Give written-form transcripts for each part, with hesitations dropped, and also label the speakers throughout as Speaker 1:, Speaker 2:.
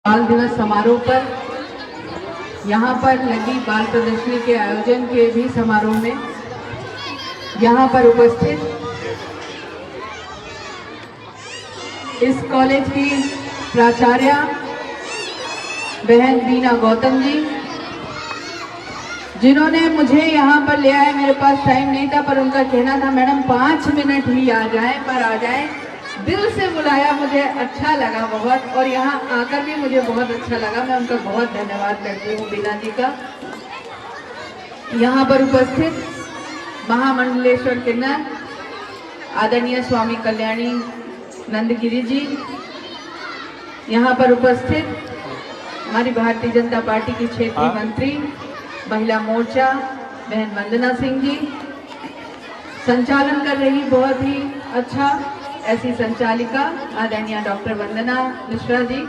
Speaker 1: बाल दिवस समारोह पर यहाँ पर लगी बाल प्रदर्शनी के आयोजन के भी समारोह में यहाँ पर उपस्थित इस कॉलेज की प्राचार्य बहन बीना गौतम जी, जिन्होंने मुझे यहाँ पर ले आए। मेरे पास टाइम नहीं था, पर उनका कहना था मैडम 5 मिनट ही आ जाए, पर आ जाए। दिल से बुलाया, मुझे अच्छा लगा बहुत, और यहाँ आकर भी मुझे बहुत अच्छा लगा। मैं उनका बहुत धन्यवाद करती हूँ बीना जी का। यहाँ पर उपस्थित महामंडलेश्वर किन्नर आदरणीय स्वामी कल्याणी नंदगिरी जी, यहाँ पर उपस्थित हमारी भारतीय जनता पार्टी की क्षेत्रीय मंत्री महिला मोर्चा बहन वंदना सिंह जी, संचालन कर रही बहुत ही अच्छा ऐसी संचालिका आदरणीय डॉक्टर वंदना मिश्रा जी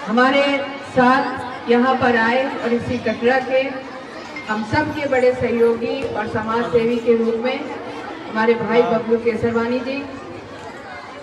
Speaker 1: हमारे साथ यहाँ पर आए, और इसी कटरा के हम सब के बड़े सहयोगी और समाज सेवी के रूप में हमारे भाई बबलू केसरवानी जी,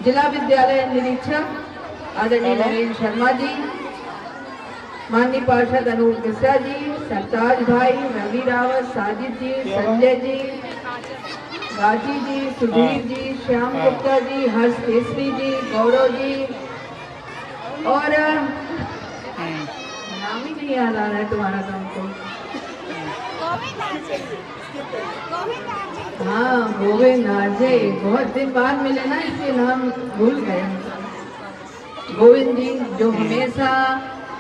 Speaker 1: जिला विद्यालय निरीक्षक आदरणीय नरेंद्र शर्मा जी, माननीय पार्षद अनूप मिश्रा जी, सरताज भाई, रवि रावत, साजिद जी, संजय जी, राजी जी, सुधीर जी, श्याम गुप्ता जी, हर्ष केसरी जी, गौरव जी, और नाम ही नहीं याद आ रहा है तुम्हारा नाम को। हाँ, गोविंद आरजे, बहुत दिन बाद मिले ना, इसलिए नाम भूल गए। गोविंद जी, जो हमेशा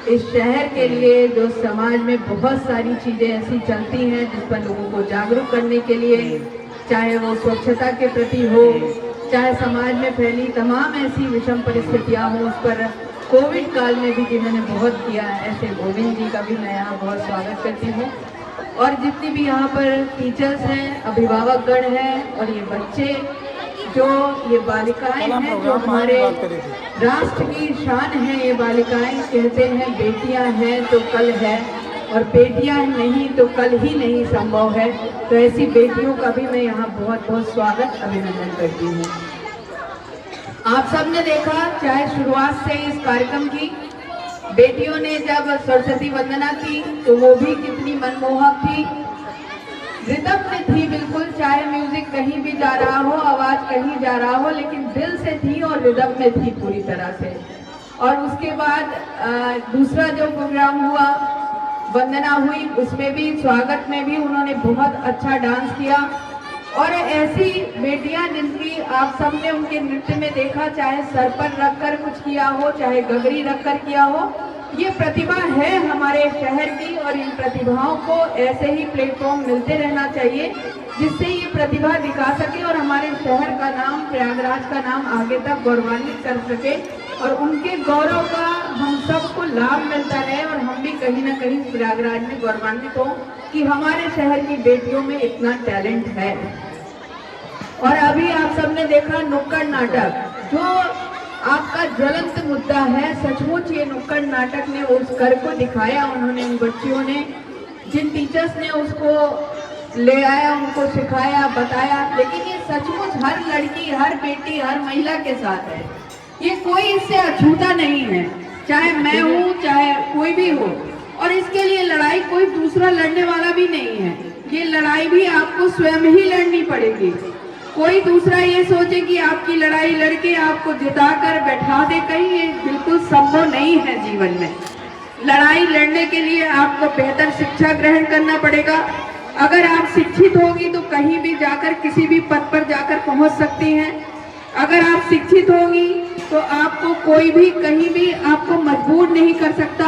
Speaker 1: इस शहर के लिए, जो समाज में बहुत सारी चीजें ऐसी चलती हैं जिस पर लोगों को जागरूक करने के लिए, चाहे वो स्वच्छता के प्रति हो, चाहे समाज में फैली तमाम ऐसी विषम परिस्थितियां हो, उस पर कोविड काल में भी जिन्होंने बहुत किया, ऐसे गोविंद जी का भी मैं यहाँ बहुत स्वागत करती हूँ। और जितनी भी यहाँ पर टीचर्स हैं, अभिभावकगण हैं, और ये बच्चे, जो ये बालिकाएं हैं, जो हमारे राष्ट्र की शान है, ये बालिकाएं कहते हैं बेटियां हैं तो कल है, और बेटियां नहीं तो कल ही नहीं संभव है। तो ऐसी बेटियों का भी मैं यहाँ बहुत बहुत स्वागत अभिनंदन करती हूँ। आप सबने देखा, चाहे शुरुआत से इस कार्यक्रम की बेटियों ने जब सरस्वती वंदना की तो वो भी कितनी मनमोहक थी, रिदम में थी बिल्कुल, चाहे म्यूजिक कहीं भी जा रहा हो, आवाज कहीं जा रहा हो, लेकिन दिल से थी और रिदम में थी पूरी तरह से। और उसके बाद दूसरा जो प्रोग्राम हुआ, वंदना हुई, उसमें भी स्वागत में भी उन्होंने बहुत अच्छा डांस किया। और ऐसी बेटियां जिनकी आप सबने उनके नृत्य में देखा, चाहे सर पर रखकर कुछ किया हो, चाहे गगरी रखकर किया हो, ये प्रतिभा है हमारे शहर की, और इन प्रतिभाओं को ऐसे ही प्लेटफॉर्म मिलते रहना चाहिए जिससे ये प्रतिभा दिखा सके और हमारे शहर का नाम, प्रयागराज का नाम आगे तक गौरवान्वित कर सके, और उनके गौरव का हम सबको लाभ मिलता रहे, और हम भी कहीं ना कहीं प्रयागराज में गौरवान्वित हों कि हमारे शहर की बेटियों में इतना टैलेंट है। और अभी आप सबने देखा नुक्कड़ नाटक, जो आपका ज्वलंत मुद्दा है, सचमुच ये नुक्कड़ नाटक ने उस कर को दिखाया। उन्होंने, उन बच्चियों ने, जिन टीचर्स ने उसको ले आया, उनको सिखाया, बताया, लेकिन ये सचमुच हर लड़की, हर बेटी, हर महिला के साथ है। ये कोई इससे अछूता नहीं है, चाहे मैं हूँ, चाहे कोई भी हो। और इसके लिए लड़ाई कोई दूसरा लड़ने वाला भी नहीं है, ये लड़ाई भी आपको स्वयं ही लड़नी पड़ेगी। कोई दूसरा ये सोचे कि आपकी लड़ाई लड़के आपको जिताकर बैठा दे कहीं, ये बिल्कुल संभव नहीं है जीवन में। लड़ाई लड़ने के लिए आपको बेहतर शिक्षा ग्रहण करना पड़ेगा। अगर आप शिक्षित होगी तो कहीं भी जाकर, किसी भी पद पर जाकर पहुंच सकती हैं। अगर आप शिक्षित होगी तो आपको कोई भी कहीं भी आपको मजबूर नहीं कर सकता।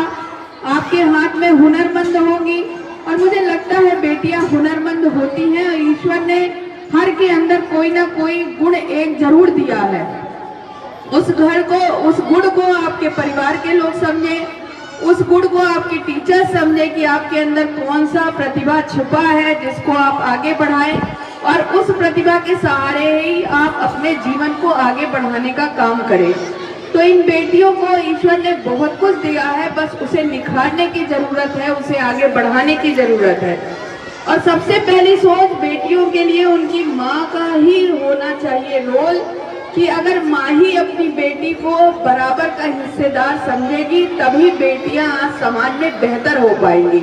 Speaker 1: आपके हाथ में हुनरमंद होगी, और मुझे लगता है बेटियां हुनरमंद होती हैं, और ईश्वर ने हर के अंदर कोई ना कोई गुण एक जरूर दिया है। उस घर को, उस गुण को आपके परिवार के लोग समझे, उस गुण को आपके टीचर समझे कि आपके अंदर कौन सा प्रतिभा छुपा है जिसको आप आगे बढ़ाएं, और उस प्रतिभा के सहारे ही आप अपने जीवन को आगे बढ़ाने का काम करें। तो इन बेटियों को ईश्वर ने बहुत कुछ दिया है, बस उसे निखारने की जरूरत है, उसे आगे बढ़ाने की जरूरत है। और सबसे पहली सोच बेटियों के लिए उनकी माँ का ही होना चाहिए रोल, कि अगर माँ ही अपनी बेटी को बराबर का हिस्सेदार समझेगी तभी बेटियां आज समाज में बेहतर हो पाएंगी।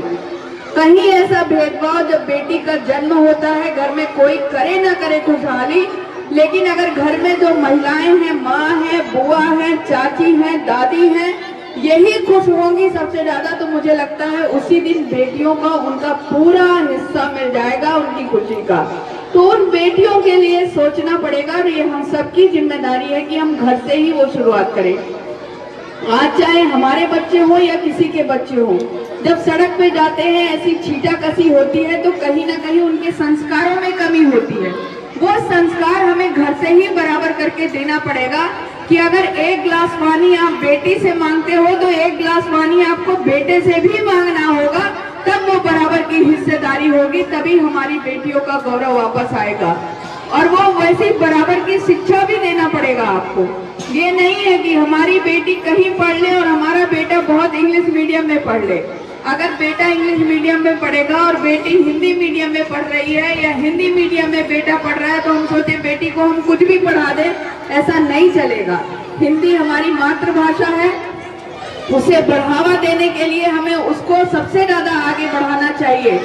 Speaker 1: कहीं ऐसा भेदभाव जब बेटी का जन्म होता है, घर में कोई करे ना करे खुशहाली, लेकिन अगर घर में जो महिलाएं हैं, माँ है, बुआ है, चाची है, दादी है, यही खुश होंगी सबसे ज्यादा, तो मुझे लगता है उसी दिन बेटियों का उनका पूरा हिस्सा मिल जाएगा उनकी खुशी का। तो उन बेटियों के लिए सोचना पड़ेगा और ये हम सबकी जिम्मेदारी है कि हम घर से ही वो शुरुआत करें। आज चाहे हमारे बच्चे हो या किसी के बच्चे हो, जब सड़क पे जाते हैं ऐसी छींटाकसी होती है तो कहीं ना कहीं उनके संस्कारों में कमी होती है। वो संस्कार हमें घर से ही बराबर करके देना पड़ेगा कि अगर एक गिलास पानी आप बेटी से मांगते हो तो एक गिलास पानी आपको बेटे से भी मांगना होगा, तब वो बराबर की हिस्सेदारी होगी, तभी हमारी बेटियों का गौरव वापस आएगा। और वो वैसी बराबर की शिक्षा भी देना पड़ेगा आपको। ये नहीं है कि हमारी बेटी कहीं पढ़ ले और हमारा बेटा बहुत इंग्लिश मीडियम में पढ़ ले। अगर बेटा इंग्लिश मीडियम में पढ़ेगा और बेटी हिंदी मीडियम में पढ़ रही है, या हिंदी मीडियम में बेटा पढ़ रहा है, तो हम सोचे बेटी को हम कुछ भी पढ़ा दें, ऐसा नहीं चलेगा। हिंदी हमारी मातृभाषा है, उसे बढ़ावा देने के लिए हमें उसको सबसे ज्यादा आगे बढ़ाना चाहिए।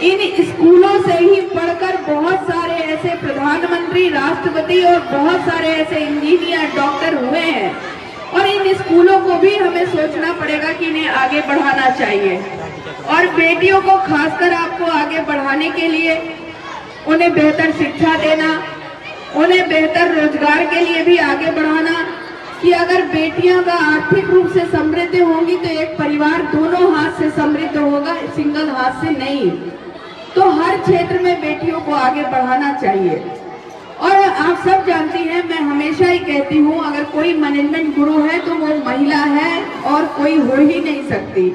Speaker 1: इन स्कूलों से ही पढ़कर बहुत सारे ऐसे प्रधानमंत्री, राष्ट्रपति और बहुत सारे ऐसे इंजीनियर, डॉक्टर हुए हैं, और इन स्कूलों को भी हमें सोचना पड़ेगा कि इन्हें आगे बढ़ाना चाहिए। और बेटियों को खासकर आपको आगे बढ़ाने के लिए उन्हें बेहतर शिक्षा देना, उन्हें बेहतर रोजगार के लिए भी आगे बढ़ाना, कि अगर बेटियां का आर्थिक रूप से समृद्ध होंगी तो एक परिवार दोनों हाथ से समृद्ध होगा, सिंगल हाथ से नहीं। तो हर क्षेत्र में बेटियों को आगे बढ़ाना चाहिए। और आप सब जानती हैं, मैं हमेशा ही कहती हूँ, अगर कोई मैनेजमेंट गुरु है तो वो महिला है और कोई हो ही नहीं सकती।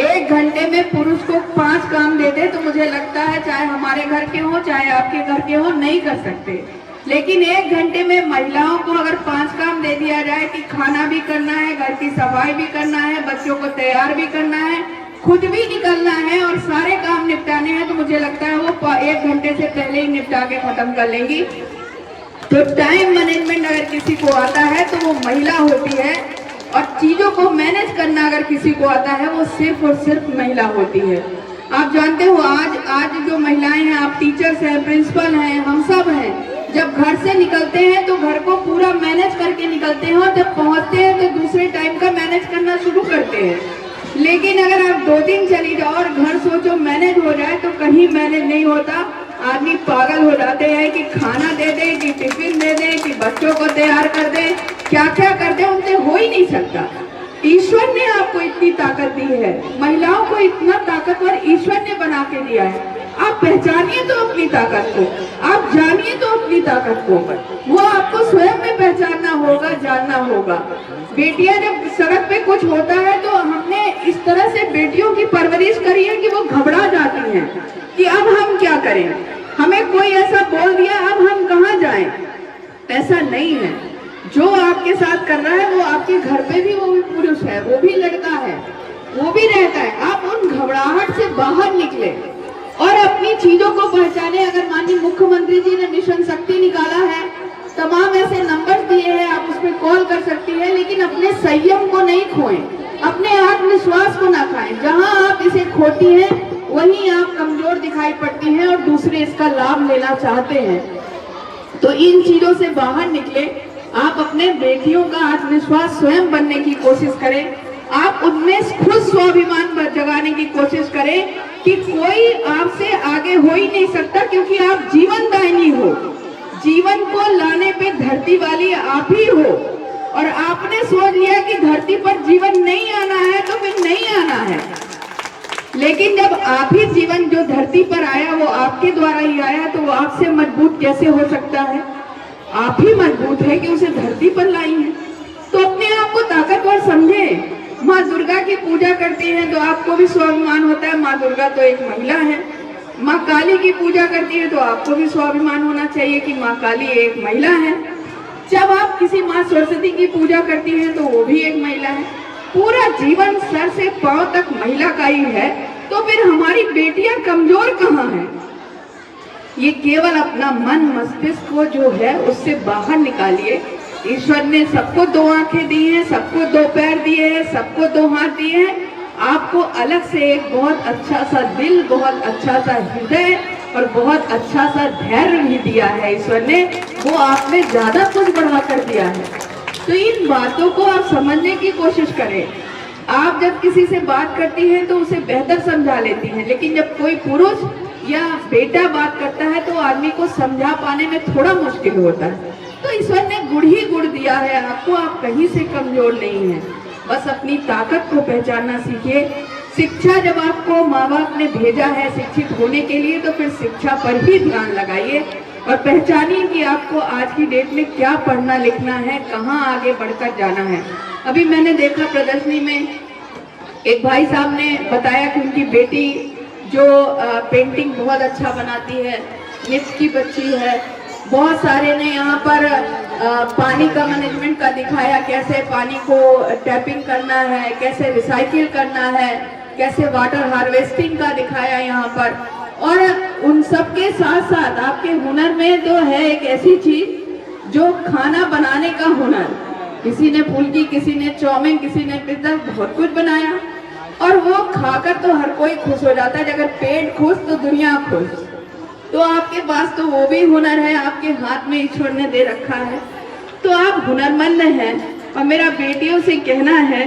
Speaker 1: 1 घंटे में पुरुष को 5 काम दे दे तो मुझे लगता है चाहे हमारे घर के हो चाहे आपके घर के हो, नहीं कर सकते। लेकिन 1 घंटे में महिलाओं को अगर 5 काम दे दिया जाए कि खाना भी करना है, घर की सफाई भी करना है, बच्चों को तैयार भी करना है, खुद भी निकलना है और सारे काम निपटाने हैं, तो मुझे लगता है वो 1 घंटे से पहले ही निपटा के खत्म कर लेंगी। तो टाइम मैनेजमेंट अगर किसी को आता है तो वो महिला होती है, और चीजों को मैनेज करना अगर किसी को आता है वो सिर्फ और सिर्फ महिला होती है। आप जानते हो आज जो महिलाएं हैं, आप टीचर्स हैं, प्रिंसिपल हैं, हम सब हैं, जब घर से निकलते हैं तो घर को पूरा मैनेज करके निकलते हैं, और जब पहुंचते हैं तो दूसरे टाइम का मैनेज करना शुरू करते हैं। लेकिन अगर आप 2 दिन चली जाओ और घर सोचो मैनेज हो जाए, तो कहीं मैनेज नहीं होता। आदमी पागल हो जाते हैं कि खाना दे दे, कि टिफिन दे दे, कि बच्चों को तैयार कर दे, क्या क्या कर दे, उनसे हो ही नहीं सकता। ईश्वर ने आपको इतनी ताकत दी है, महिलाओं को इतना ताकतवर ईश्वर ने बना के दिया है। आप पहचानिए तो अपनी ताकत को, आप जानिए तो अपनी ताकत को, वो आपको स्वयं में पहचानना होगा, जानना होगा। बेटियां जब सड़क पे कुछ होता है तो हमने इस तरह से बेटियों की परवरिश करी है कि वो घबरा जाती हैं कि अब हम क्या करें, हमें कोई ऐसा बोल दिया, अब हम कहाँ जाएं। ऐसा नहीं है, जो आपके साथ कर रहा है वो आपके घर पे भी वो भी पुरुष है, वो भी लड़का है, वो भी रहता है। आप उन घबराहट से बाहर निकले और अपनी चीजों को पहचाने। अगर माननीय मुख्यमंत्री जी ने मिशन शक्ति निकाला है, तमाम ऐसे नंबर दिए हैं, आप उस पर कॉल कर सकती हैं, लेकिन अपने संयम को नहीं खोएं, अपने आत्मविश्वास को ना खाएं। जहां आप इसे खोती हैं वहीं आप कमजोर दिखाई पड़ती हैं और दूसरे इसका लाभ लेना चाहते हैं। तो इन चीजों से बाहर निकले, आप अपने बेटियों का आत्मविश्वास स्वयं बनने की कोशिश करें, आप उनमें खुद स्वाभिमान जगाने की कोशिश करें कि कोई आपसे आगे हो ही नहीं सकता, क्योंकि आप जीवनदायिनी हो। जीवन को लाने पे धरती वाली आप ही हो, और आपने सोच लिया कि धरती पर जीवन नहीं आना है तो फिर नहीं आना है। लेकिन जब आप ही जीवन जो धरती पर आया वो आपके द्वारा ही आया, तो वो आपसे मजबूत कैसे हो सकता है? आप ही मजबूत है कि उसे धरती पर लाई है। तो अपने आप को ताकतवर समझे। माँ दुर्गा की पूजा करती हैं तो आपको भी स्वाभिमान होता है, माँ दुर्गा तो एक महिला है। माँ काली की पूजा करती है तो आपको भी स्वाभिमान होना चाहिए कि माँ काली एक महिला है। जब आप किसी माँ सरस्वती की पूजा करती हैं तो वो भी एक महिला है। पूरा जीवन सर से पांव तक महिला का ही है, तो फिर हमारी बेटियां कमजोर कहाँ हैं? ये केवल अपना मन मस्तिष्क को जो है उससे बाहर निकालिए। ईश्वर ने सबको दो आंखें दी हैं, सबको दो पैर दिए हैं, सबको दो हाथ दिए हैं। आपको अलग से एक बहुत अच्छा सा दिल, बहुत अच्छा सा हृदय और बहुत अच्छा सा धैर्य भी दिया है ईश्वर ने, वो आप में ज्यादा कुछ बढ़ा कर दिया है। तो इन बातों को आप समझने की कोशिश करें। आप जब किसी से बात करती हैं तो उसे बेहतर समझा लेती हैं, लेकिन जब कोई पुरुष या बेटा बात करता है तो आदमी को समझा पाने में थोड़ा मुश्किल होता है। तो ईश्वर ने गुड़ ही गुड़ दिया है आपको, आप कहीं से कमजोर नहीं हैं। बस अपनी ताकत को पहचानना सीखिए। शिक्षा जब आपको माँ बाप ने भेजा है शिक्षित होने के लिए, तो फिर शिक्षा पर ही ध्यान लगाइए और पहचानिए कि आपको आज की डेट में क्या पढ़ना लिखना है, कहाँ आगे बढ़कर जाना है। अभी मैंने देखा प्रदर्शनी में एक भाई साहब ने बताया कि उनकी बेटी जो पेंटिंग बहुत अच्छा बनाती है, निफ्ट की बच्ची है। बहुत सारे ने यहाँ पर पानी का मैनेजमेंट का दिखाया, कैसे पानी को टैपिंग करना है, कैसे रिसाइकिल करना है, कैसे वाटर हार्वेस्टिंग का दिखाया यहाँ पर। और उन सब के साथ साथ आपके हुनर में तो है एक ऐसी चीज जो खाना बनाने का हुनर। किसी ने फुल्की, किसी ने चाउमीन, किसी ने पिज्जा, बहुत कुछ बनाया और वो खाकर तो हर कोई खुश हो जाता है। अगर पेट खुश तो दुनिया खुश। तो आपके पास तो वो भी हुनर है, आपके हाथ में ईश्वर ने दे रखा है, तो आप हुनरमंद हैं। और मेरा बेटियों से कहना है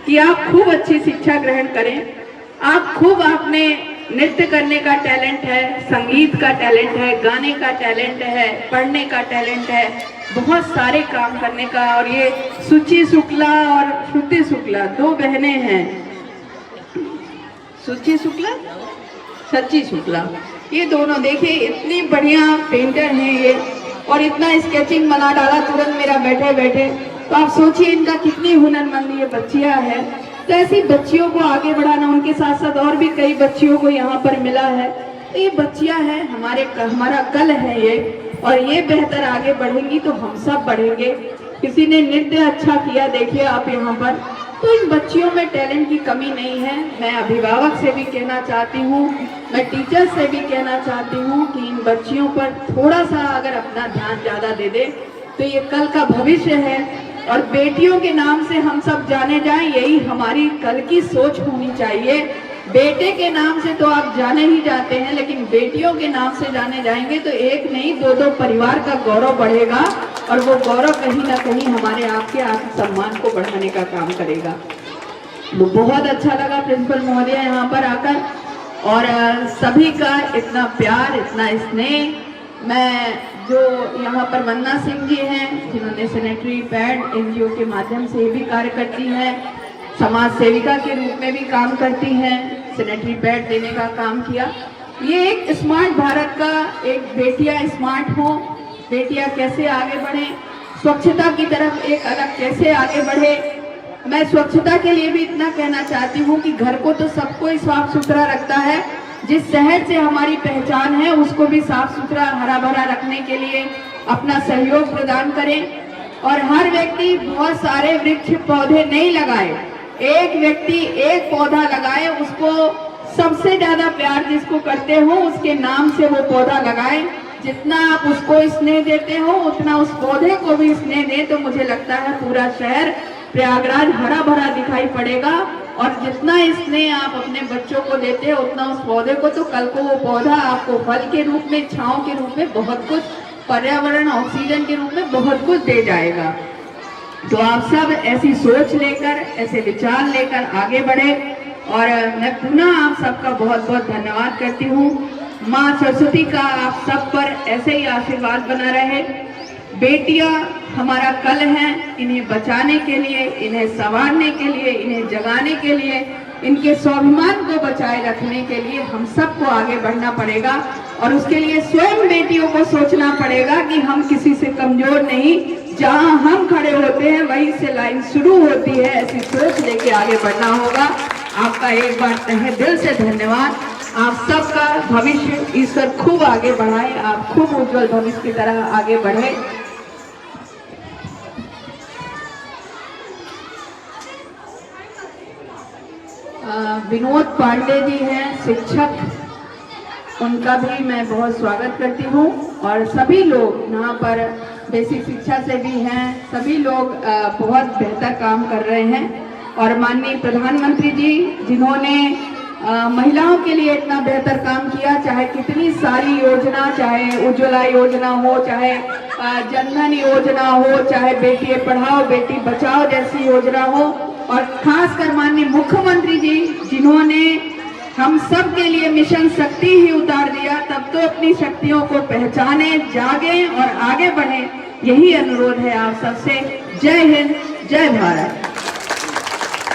Speaker 1: कि आप खूब अच्छी शिक्षा ग्रहण करें। आप खूब, आपने नृत्य करने का टैलेंट है, संगीत का टैलेंट है, गाने का टैलेंट है, पढ़ने का टैलेंट है, बहुत सारे काम करने का। और ये सुचि शुक्ला और श्रुति शुक्ला दो बहनें हैं, सुचि शुक्ला, सच्ची शुक्ला, ये दोनों देखिए इतनी बढ़िया पेंटर हैं ये, और इतना स्केचिंग बना डाला तुरंत मेरा बैठे बैठे। तो आप सोचिए इनका कितनी हुनरमंद ये बच्चियां हैं। तो ऐसी बच्चियों को आगे बढ़ाना, उनके साथ साथ और भी कई बच्चियों को यहाँ पर मिला है। तो ये बच्चियां हैं, हमारा कल है ये, और ये बेहतर आगे बढ़ेंगी तो हम सब बढ़ेंगे। किसी ने नृत्य अच्छा किया, देखिए आप यहाँ पर। तो इन बच्चियों में टैलेंट की कमी नहीं है। मैं अभिभावक से भी कहना चाहती हूँ, मैं टीचर से भी कहना चाहती हूँ कि इन बच्चियों पर थोड़ा सा अगर अपना ध्यान ज़्यादा दे दे तो ये कल का भविष्य है। और बेटियों के नाम से हम सब जाने जाएं, यही हमारी कल की सोच होनी चाहिए। बेटे के नाम से तो आप जाने ही जाते हैं, लेकिन बेटियों के नाम से जाने जाएंगे तो एक नहीं दो परिवार का गौरव बढ़ेगा, और वो गौरव कहीं ना कहीं हमारे आपके आत्मसम्मान को बढ़ाने का काम करेगा। तो बहुत अच्छा लगा प्रिंसिपल महोदय यहाँ पर आकर, और सभी का इतना प्यार, इतना स्नेह। मैं जो यहाँ पर वंदना सिंह जी हैं, जिन्होंने सैनिटरी पैड एनजीओ के माध्यम से भी कार्य करती हैं, समाज सेविका के रूप में भी काम करती हैं, सैनिटरी पैड देने का काम किया। ये एक स्मार्ट भारत का, एक बेटियां स्मार्ट हो, बेटियां कैसे आगे बढ़े, स्वच्छता की तरफ एक अलग कैसे आगे बढ़े। मैं स्वच्छता के लिए भी इतना कहना चाहती हूँ कि घर को तो सबको ही साफ सुथरा रखता है, जिस शहर से हमारी पहचान है उसको भी साफ सुथरा हरा भरा रखने के लिए अपना सहयोग प्रदान करें। और हर व्यक्ति बहुत सारे वृक्ष पौधे नहीं लगाए, एक व्यक्ति एक पौधा लगाए, उसको सबसे ज्यादा प्यार जिसको करते हो उसके नाम से वो पौधा लगाए। जितना आप उसको स्नेह देते हो उतना उस पौधे को भी स्नेह दे, तो मुझे लगता है पूरा शहर प्रयागराज हरा भरा दिखाई पड़ेगा। और जितना स्नेह आप अपने बच्चों को देते हो उतना उस पौधे को, तो कल को वो पौधा आपको फल के रूप में, छांव के रूप में, बहुत कुछ, पर्यावरण ऑक्सीजन के रूप में बहुत कुछ दे जाएगा। तो आप सब ऐसी सोच लेकर, ऐसे विचार लेकर आगे बढ़े। और मैं पुनः आप सबका बहुत बहुत धन्यवाद करती हूँ। माँ सरस्वती का आप सब पर ऐसे ही आशीर्वाद बना रहे। बेटियां हमारा कल हैं, इन्हें बचाने के लिए, इन्हें संवारने के लिए, इन्हें जगाने के लिए, इनके स्वाभिमान को बचाए रखने के लिए हम सबको आगे बढ़ना पड़ेगा। और उसके लिए स्वयं बेटियों को सोचना पड़ेगा कि हम किसी से कमजोर नहीं, जहां हम खड़े होते हैं वहीं से लाइन शुरू होती है, ऐसी सोच लेके आगे बढ़ना होगा। आपका एक बार तहे दिल से धन्यवाद। आप सबका भविष्य ईश्वर खूब आगे बढ़ाए, आप खूब उज्जवल भविष्य की तरह आगे बढ़े। विनोद पांडे जी हैं शिक्षक, उनका भी मैं बहुत स्वागत करती हूँ। और सभी लोग यहाँ पर बेसिक शिक्षा से भी हैं, सभी लोग बहुत बेहतर काम कर रहे हैं। और माननीय प्रधानमंत्री जी जिन्होंने महिलाओं के लिए इतना बेहतर काम किया, चाहे कितनी सारी योजना, चाहे उज्ज्वला योजना हो, चाहे जनधन योजना हो, चाहे बेटी पढ़ाओ बेटी बचाओ जैसी योजना हो, और खासकर माननीय मुख्यमंत्री जी जिन्होंने हम सब के लिए मिशन शक्ति ही उतार दिया, तब तो अपनी शक्तियों को पहचाने, जागे और आगे बढ़े, यही अनुरोध है आप सबसे। जय हिंद, जय भारत।